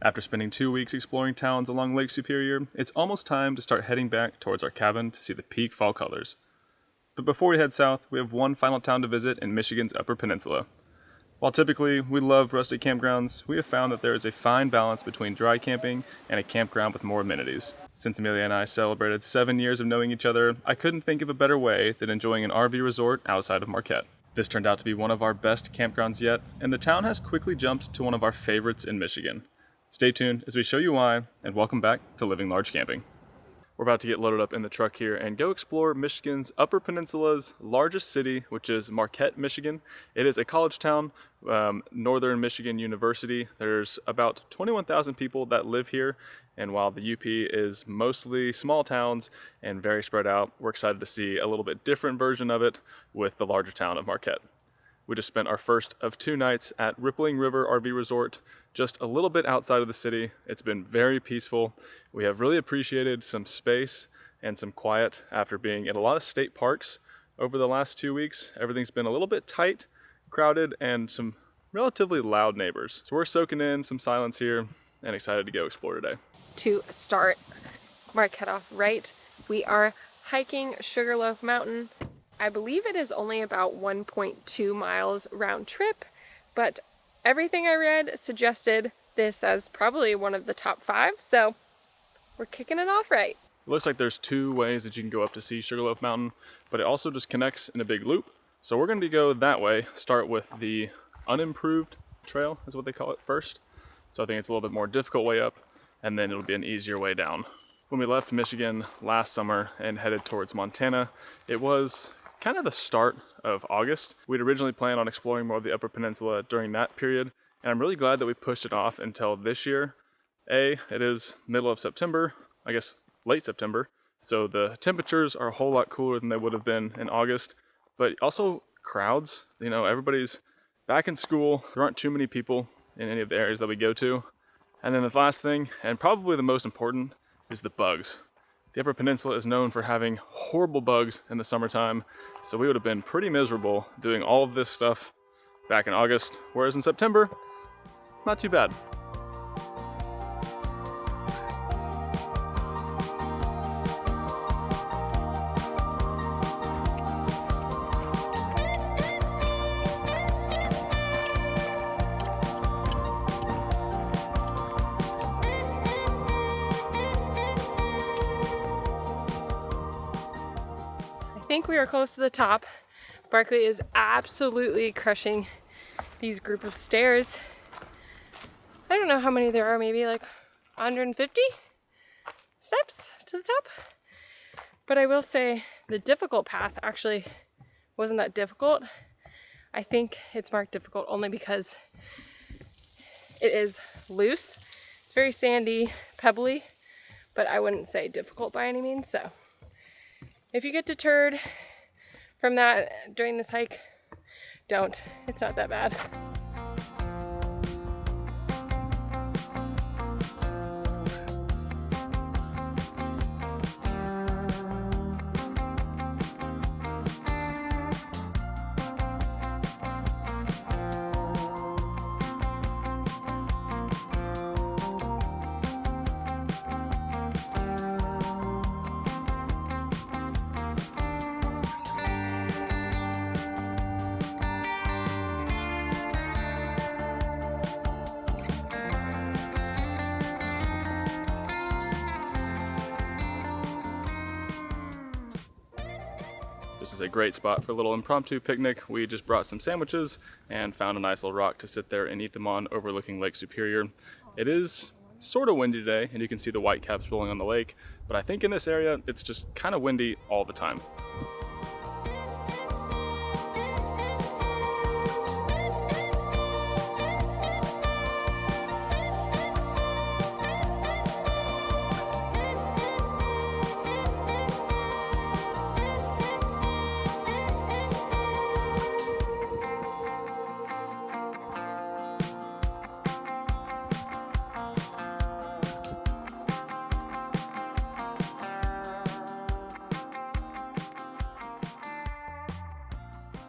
After spending 2 weeks exploring towns along Lake Superior, it's almost time to start heading back towards our cabin to see the peak fall colors. But before we head south, we have one final town to visit in Michigan's Upper Peninsula. While typically we love rustic campgrounds, we have found that there is a fine balance between dry camping and a campground with more amenities. Since Amelia and I celebrated 7 years of knowing each other, I couldn't think of a better way than enjoying an RV resort outside of Marquette. This turned out to be one of our best campgrounds yet, and the town has quickly jumped to one of our favorites in Michigan. Stay tuned as we show you why, and welcome back to Living Large Camping. We're about to get loaded up in the truck here and go explore Michigan's Upper Peninsula's largest city, which is Marquette, Michigan. It is a college town, Northern Michigan University. There's about 21,000 people that live here, and while the UP is mostly small towns and very spread out, we're excited to see a little bit different version of it with the larger town of Marquette. We just spent our first of 2 nights at Rippling River RV Resort, just a little bit outside of the city. It's been very peaceful. We have really appreciated some space and some quiet after being at a lot of state parks over the last 2 weeks. Everything's been a little bit tight, crowded, and some relatively loud neighbors. So we're soaking in some silence here and excited to go explore today. To start Marquette off right, we are hiking Sugarloaf Mountain. I believe it is only about 1.2 miles round trip, but everything I read suggested this as probably one of the top 5, so we're kicking it off right. It looks like there's 2 ways that you can go up to see Sugarloaf Mountain, but it also just connects in a big loop. So we're going to go that way, start with the unimproved trail, is what they call it, first. So I think it's a little bit more difficult way up, and then it'll be an easier way down. When we left Michigan last summer and headed towards Montana, it was kind of the start of August. We'd originally planned on exploring more of the Upper Peninsula during that period, and I'm really glad that we pushed it off until this year. It is middle of September, I guess late September, so the temperatures are a whole lot cooler than they would have been in August, but also crowds. You know, everybody's back in school. There aren't too many people in any of the areas that we go to. And then the last thing, and probably the most important, is the bugs. The Upper Peninsula is known for having horrible bugs in the summertime, so we would have been pretty miserable doing all of this stuff back in August, whereas in September, not too bad. I think we are close to the top. Barkley is absolutely crushing these group of stairs. I don't know how many there are, maybe like 150 steps to the top. But I will say the difficult path actually wasn't that difficult. I think it's marked difficult only because it is loose. It's very sandy, pebbly, but I wouldn't say difficult by any means. So if you get deterred from that during this hike, don't. It's not that bad. This is a great spot for a little impromptu picnic. We just brought some sandwiches and found a nice little rock to sit there and eat them on, overlooking Lake Superior. It is sort of windy today, and you can see the white caps rolling on the lake, but I think in this area, it's just kind of windy all the time.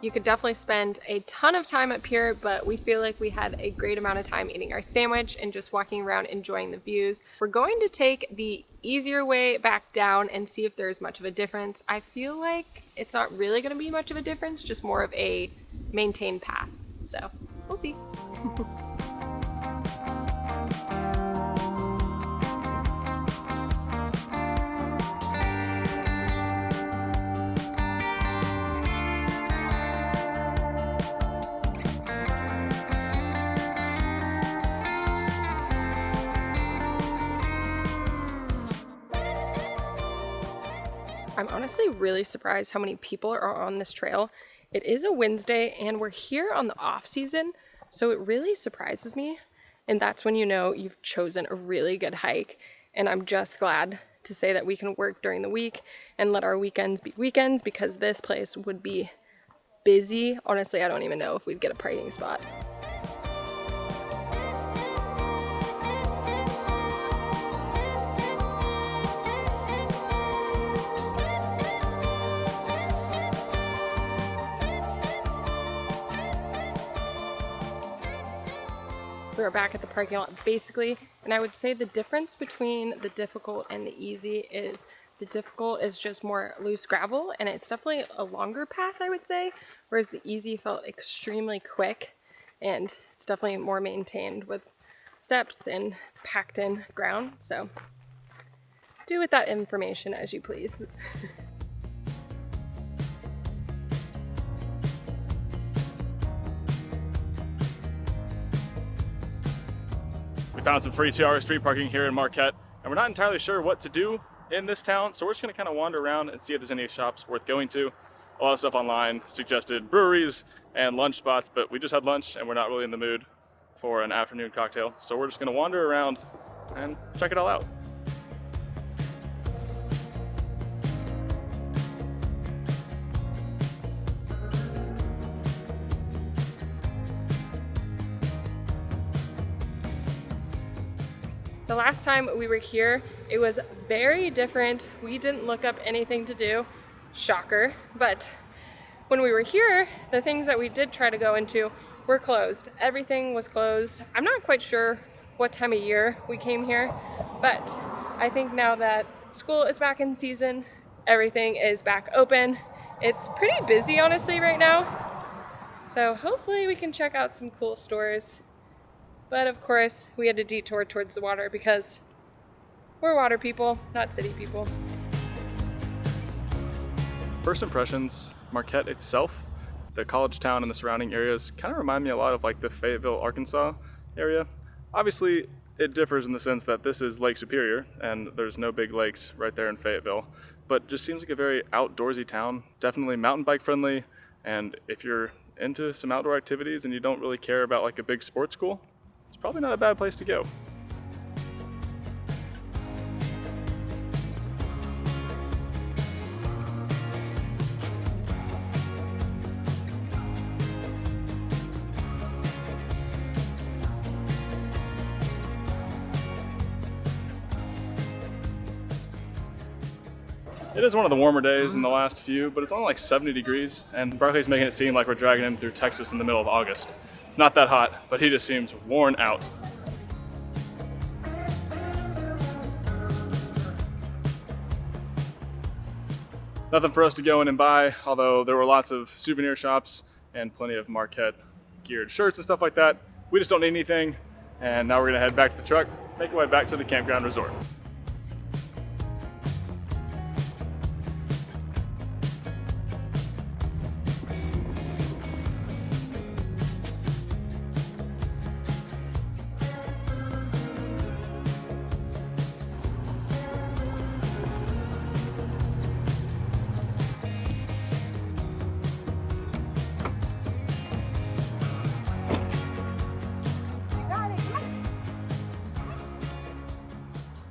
You could definitely spend a ton of time up here, but we feel like we had a great amount of time eating our sandwich and just walking around enjoying the views. We're going to take the easier way back down and see if there's much of a difference. I feel like it's not really going to be much of a difference, just more of a maintained path. So we'll see. I'm honestly really surprised how many people are on this trail. It is a Wednesday and we're here on the off season, so it really surprises me. And that's when you know you've chosen a really good hike. And I'm just glad to say that we can work during the week and let our weekends be weekends, because this place would be busy. Honestly, I don't even know if we'd get a parking spot. We're back at the parking lot basically, and I would say the difference between the difficult and the easy is the difficult is just more loose gravel, and it's definitely a longer path, I would say, whereas the easy felt extremely quick, and it's definitely more maintained with steps and packed in ground. So do with that information as you please. We found some free 2-hour street parking here in Marquette, and we're not entirely sure what to do in this town, so we're just gonna kind of wander around and see if there's any shops worth going to. A lot of stuff online suggested breweries and lunch spots, but we just had lunch and we're not really in the mood for an afternoon cocktail, so we're just gonna wander around and check it all out. The last time we were here, it was very different. We didn't look up anything to do, shocker, but when we were here, the things that we did try to go into were closed. Everything was closed. I'm not quite sure what time of year we came here, but I think now that school is back in season, everything is back open. It's pretty busy, honestly, right now. So hopefully we can check out some cool stores. But of course, we had to detour towards the water because we're water people, not city people. First impressions, Marquette itself, the college town and the surrounding areas kind of remind me a lot of like the Fayetteville, Arkansas area. Obviously, it differs in the sense that this is Lake Superior and there's no big lakes right there in Fayetteville, but just seems like a very outdoorsy town, definitely mountain bike friendly. And if you're into some outdoor activities and you don't really care about like a big sports school, it's probably not a bad place to go. It is one of the warmer days in the last few, but it's only like 70 degrees, and Barclay's making it seem like we're dragging him through Texas in the middle of August. It's not that hot, but he just seems worn out. Nothing for us to go in and buy, although there were lots of souvenir shops and plenty of Marquette geared shirts and stuff like that. We just don't need anything, and now we're gonna head back to the truck, make our way back to the campground resort.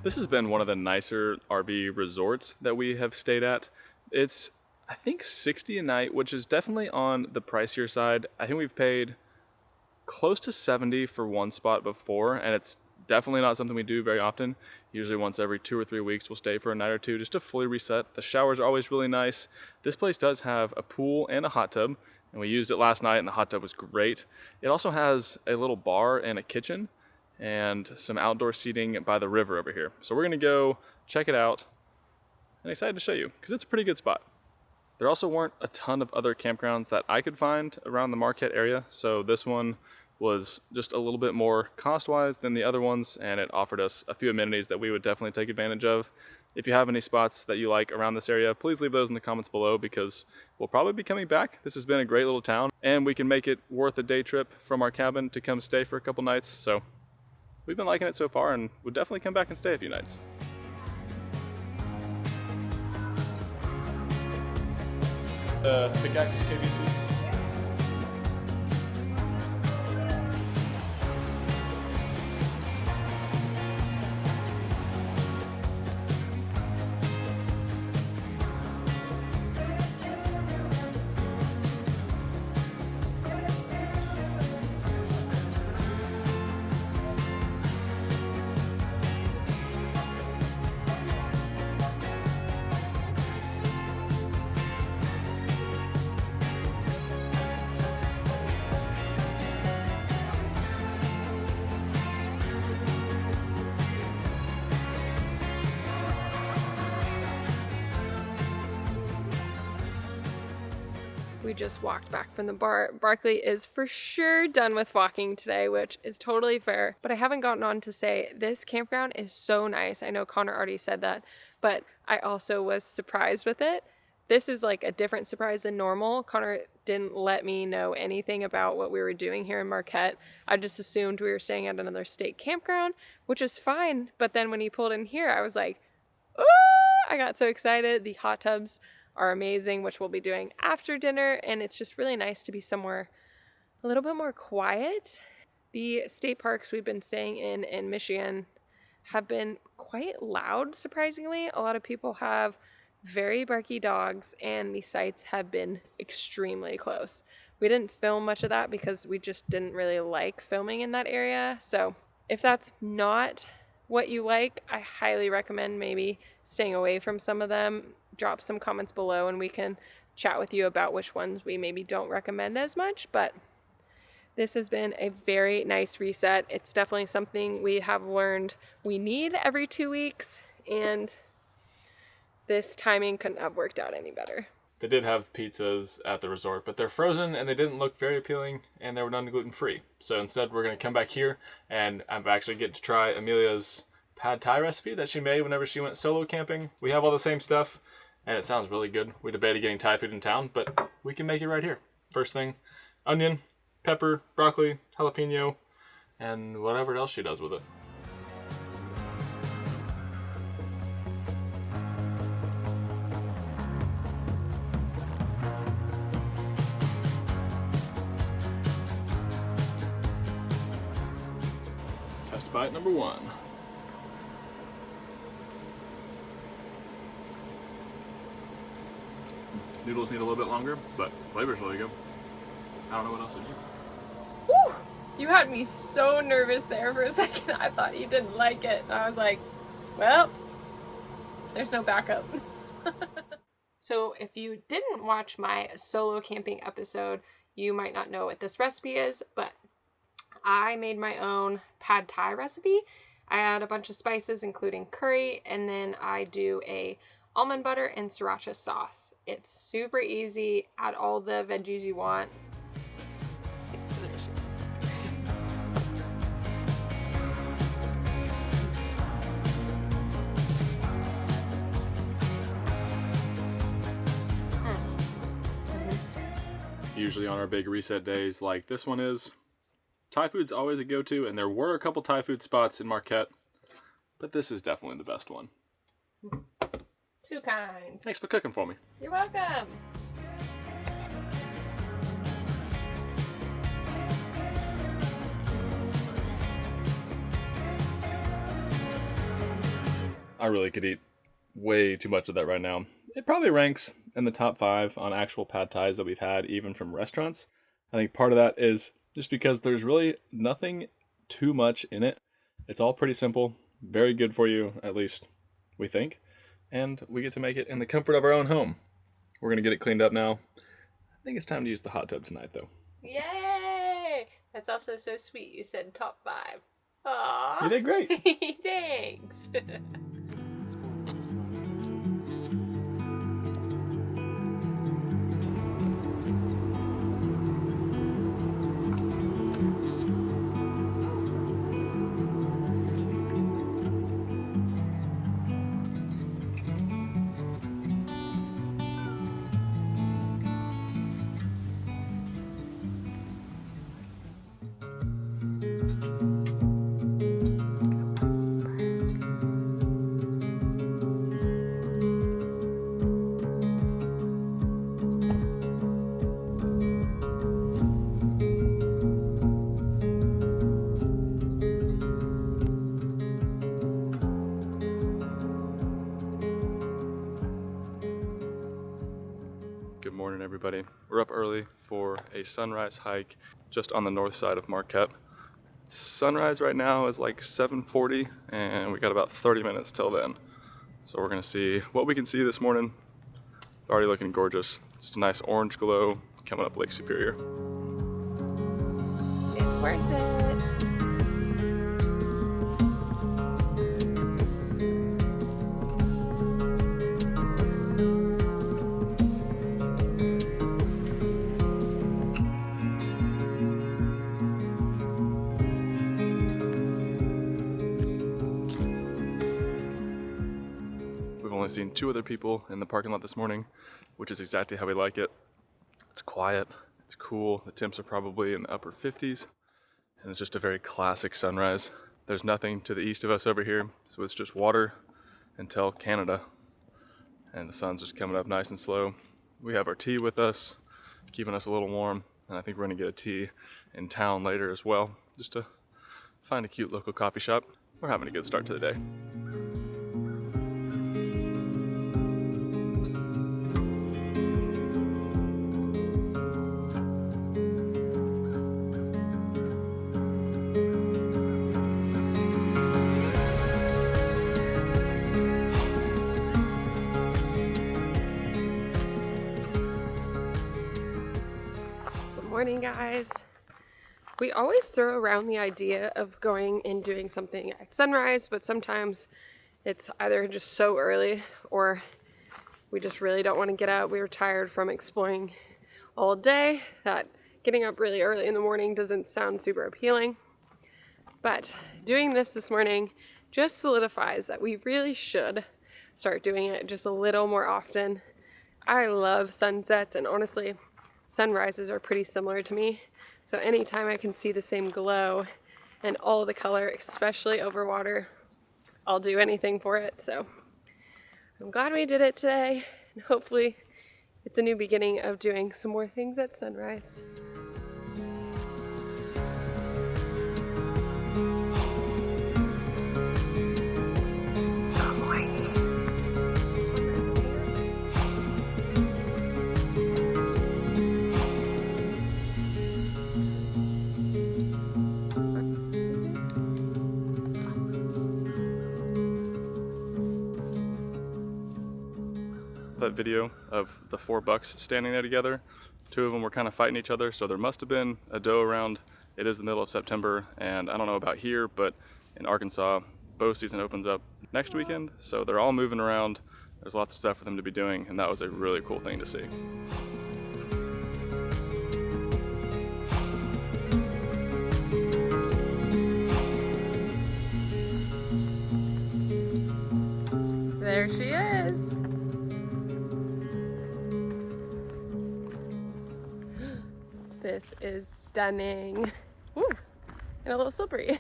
This has been one of the nicer RV resorts that we have stayed at. It's, I think, $60 a night, which is definitely on the pricier side. I think we've paid close to $70 for one spot before, and it's definitely not something we do very often. Usually once every 2 or 3 weeks we'll stay for a night or two just to fully reset. The showers are always really nice. This place does have a pool and a hot tub, and we used it last night, and the hot tub was great. It also has a little bar and a kitchen and some outdoor seating by the river over here. So we're gonna go check it out, and excited to show you because it's a pretty good spot. There also weren't a ton of other campgrounds that I could find around the Marquette area, so this one was just a little bit more cost-wise than the other ones, and it offered us a few amenities that we would definitely take advantage of. If you have any spots that you like around this area, please leave those in the comments below because we'll probably be coming back. This has been a great little town, and we can make it worth a day trip from our cabin to come stay for a couple nights. So we've been liking it so far and would definitely come back and stay a few nights. Pickaxe KBC. We just walked back from the bar. Barkley is for sure done with walking today, which is totally fair. But I haven't gotten on to say this campground is so nice. I know Connor already said that, but I also was surprised with it. This is like a different surprise than normal. Connor didn't let me know anything about what we were doing here in Marquette. I just assumed we were staying at another state campground, which is fine. But then when he pulled in here, I was like, oh, I got so excited. The hot tubs are amazing, which we'll be doing after dinner, and it's just really nice to be somewhere a little bit more quiet. The state parks we've been staying in Michigan have been quite loud, surprisingly. A lot of people have very barky dogs, and the sites have been extremely close. We didn't film much of that because we just didn't really like filming in that area. So if that's not what you like, I highly recommend maybe staying away from some of them. Drop some comments below and we can chat with you about which ones we maybe don't recommend as much. But this has been a very nice reset. It's definitely something we have learned we need every 2 weeks, and this timing couldn't have worked out any better. They did have pizzas at the resort, but they're frozen and they didn't look very appealing, and they were none gluten-free. So instead we're going to come back here and I'm actually getting to try Amelia's pad thai recipe that she made whenever she went solo camping. We have all the same stuff and it sounds really good. We debated getting Thai food in town, but we can make it right here. First thing, onion, pepper, broccoli, jalapeno, and whatever else she does with it. Test bite number 1. Noodles need a little bit longer, but flavor's really good. I don't know what else it needs. Woo! You had me so nervous there for a second. I thought you didn't like it. I was like, well, there's no backup. So if you didn't watch my solo camping episode, you might not know what this recipe is, but I made my own pad thai recipe. I add a bunch of spices, including curry, and then I do a almond butter and sriracha sauce. It's super easy. Add all the veggies you want. It's delicious. Usually on our big reset days like this one is, Thai food's always a go-to, and there were a couple Thai food spots in Marquette, but this is definitely the best one. Too kind. Thanks for cooking for me. You're welcome. I really could eat way too much of that right now. It probably ranks in the top 5 on actual pad thais that we've had, even from restaurants. I think part of that is just because there's really nothing too much in it. It's all pretty simple, very good for you, at least we think. And we get to make it in the comfort of our own home. We're going to get it cleaned up now. I think it's time to use the hot tub tonight, though. Yay! That's also so sweet. You said top 5. Aww. You did great. Thanks. Good morning, everybody. We're up early for a sunrise hike just on the north side of Marquette. Sunrise right now is like 7:40, and we got about 30 minutes till then. So we're gonna see what we can see this morning. It's already looking gorgeous. Just a nice orange glow coming up Lake Superior. It's worth it. We've only seen 2 other people in the parking lot this morning, which is exactly how we like it. It's quiet, it's cool, the temps are probably in the upper 50s, and it's just a very classic sunrise. There's nothing to the east of us over here, so it's just water until Canada, and the sun's just coming up nice and slow. We have our tea with us, keeping us a little warm, and I think we're gonna get a tea in town later as well, just to find a cute local coffee shop. We're having a good start to the day. Morning, guys. We always throw around the idea of going and doing something at sunrise, but sometimes it's either just so early or we just really don't want to get out. We were tired from exploring all day that getting up really early in the morning doesn't sound super appealing. But doing this morning just solidifies that we really should start doing it just a little more often. I love sunsets, and honestly, sunrises are pretty similar to me, so anytime I can see the same glow and all the color, especially over water, I'll do anything for it. So I'm glad we did it today, and hopefully it's a new beginning of doing some more things at sunrise. That video of the 4 bucks standing there together, 2 of them were kind of fighting each other, so there must have been a doe around. It is the middle of September, and I don't know about here, but in Arkansas, bow season opens up next weekend, so they're all moving around. There's lots of stuff for them to be doing, and that was a really cool thing to see. There she is. This is stunning. Woo, and a little slippery.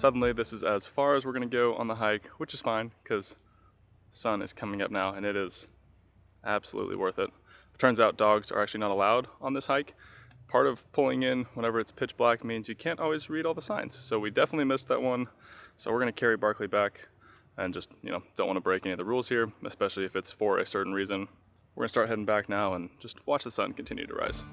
Suddenly, this is as far as we're gonna go on the hike, which is fine because sun is coming up now and it is absolutely worth it. It turns out dogs are actually not allowed on this hike. Part of pulling in whenever it's pitch black means you can't always read all the signs. So we definitely missed that one. So we're gonna carry Barkley back and just, don't wanna break any of the rules here, especially if it's for a certain reason. We're gonna start heading back now and just watch the sun continue to rise.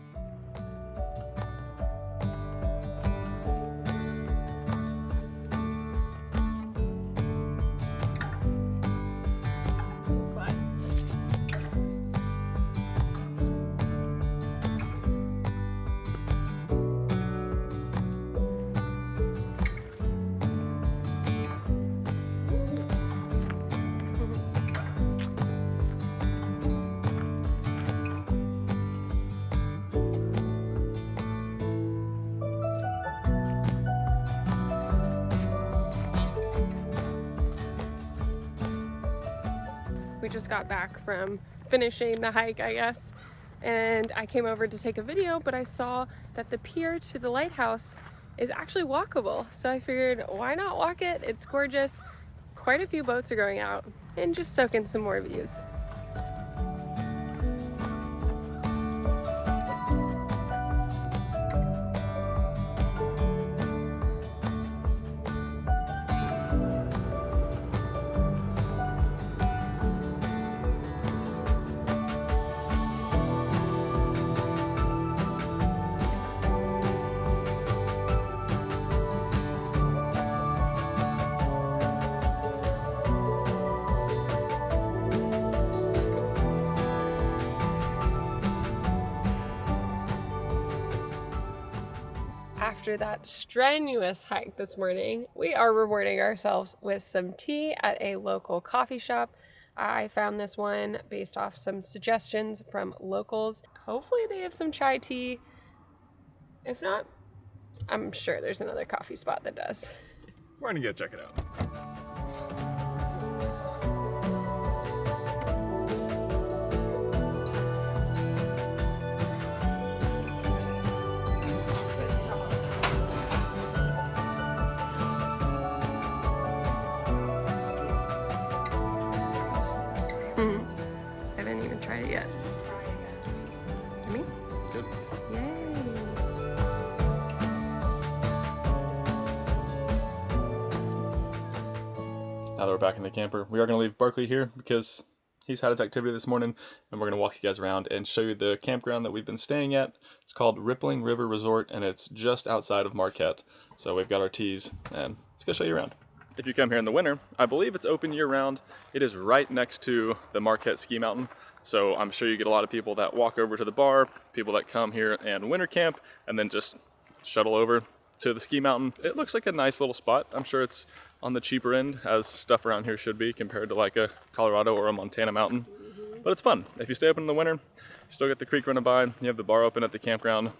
We just got back from finishing the hike, I guess, and I came over to take a video, but I saw that the pier to the lighthouse is actually walkable. So I figured, why not walk it? It's gorgeous. Quite a few boats are going out and just soak in some more views. After that strenuous hike this morning, we are rewarding ourselves with some tea at a local coffee shop. I found this one based off some suggestions from locals. Hopefully they have some chai tea. If not, I'm sure there's another coffee spot that does. We're gonna go check it out. I haven't even tried it yet. Me? Good. Yay! Now that we're back in the camper, we are going to leave Barkley here because he's had his activity this morning, and we're going to walk you guys around and show you the campground that we've been staying at. It's called Rippling River Resort, and it's just outside of Marquette. So we've got our teas, and let's go show you around. If you come here in the winter, I believe it's open year-round. It is right next to the Marquette ski mountain, so I'm sure you get a lot of people that walk over to the bar, people that come here and winter camp, and then just shuttle over to the ski mountain. It looks like a nice little spot. I'm sure it's on the cheaper end, as stuff around here should be compared to like a Colorado or a Montana mountain. But it's fun. If you stay open in the winter, you still get the creek running by, you have the bar open at the campground.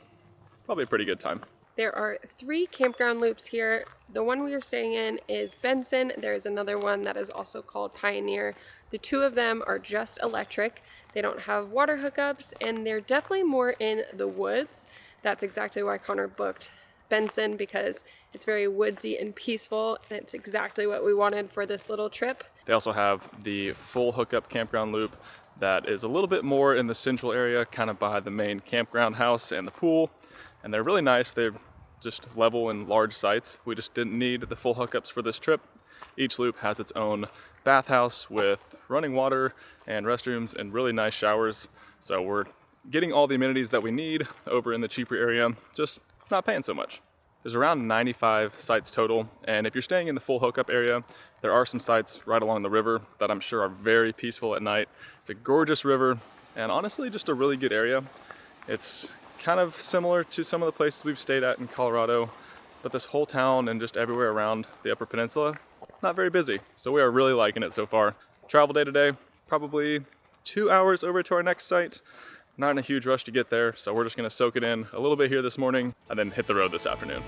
Probably a pretty good time. There are 3 campground loops here. The one we are staying in is Benson. There is another one that is also called Pioneer. The 2 of them are just electric. They don't have water hookups, and they're definitely more in the woods. That's exactly why Connor booked Benson, because it's very woodsy and peaceful, and it's exactly what we wanted for this little trip. They also have the full hookup campground loop that is a little bit more in the central area, kind of by the main campground house and the pool. And they're really nice. They're just level and large sites. We just didn't need the full hookups for this trip. Each loop has its own bathhouse with running water and restrooms and really nice showers. So we're getting all the amenities that we need over in the cheaper area, just not paying so much. There's around 95 sites total, and if you're staying in the full hookup area, there are some sites right along the river that I'm sure are very peaceful at night. It's a gorgeous river, and honestly, just a really good area. It's kind of similar to some of the places we've stayed at in Colorado, but this whole town and just everywhere around the Upper Peninsula, not very busy. So we are really liking it so far. Travel day today, probably 2 hours over to our next site. Not in a huge rush to get there, so we're just gonna soak it in a little bit here this morning and then hit the road this afternoon.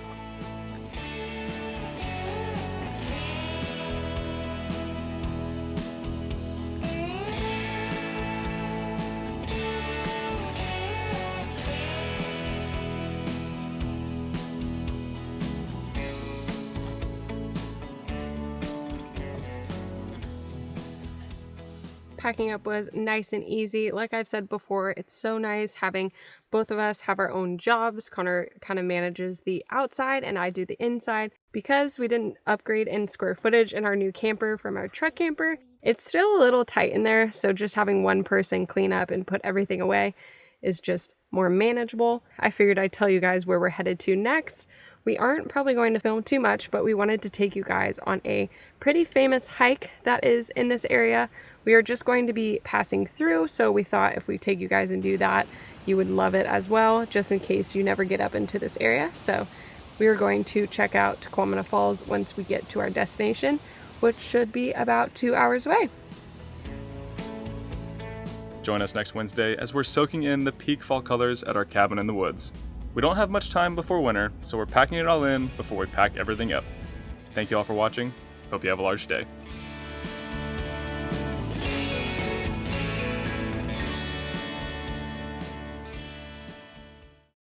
packing up was nice and easy. Like I've said before, it's so nice having both of us have our own jobs. Connor kind of manages the outside and I do the inside. Because we didn't upgrade in square footage in our new camper from our truck camper, it's still a little tight in there. So just having one person clean up and put everything away is just more manageable. I figured I'd tell you guys where we're headed to next. We aren't probably going to film too much, but we wanted to take you guys on a pretty famous hike that is in this area. We are just going to be passing through, so we thought if we take you guys and do that, you would love it as well, just in case you never get up into this area. So we are going to check out Tequamana Falls once we get to our destination, which should be about 2 hours away. Join us next Wednesday as we're soaking in the peak fall colors at our cabin in the woods. We don't have much time before winter, so we're packing it all in before we pack everything up. Thank you all for watching. Hope you have a large day.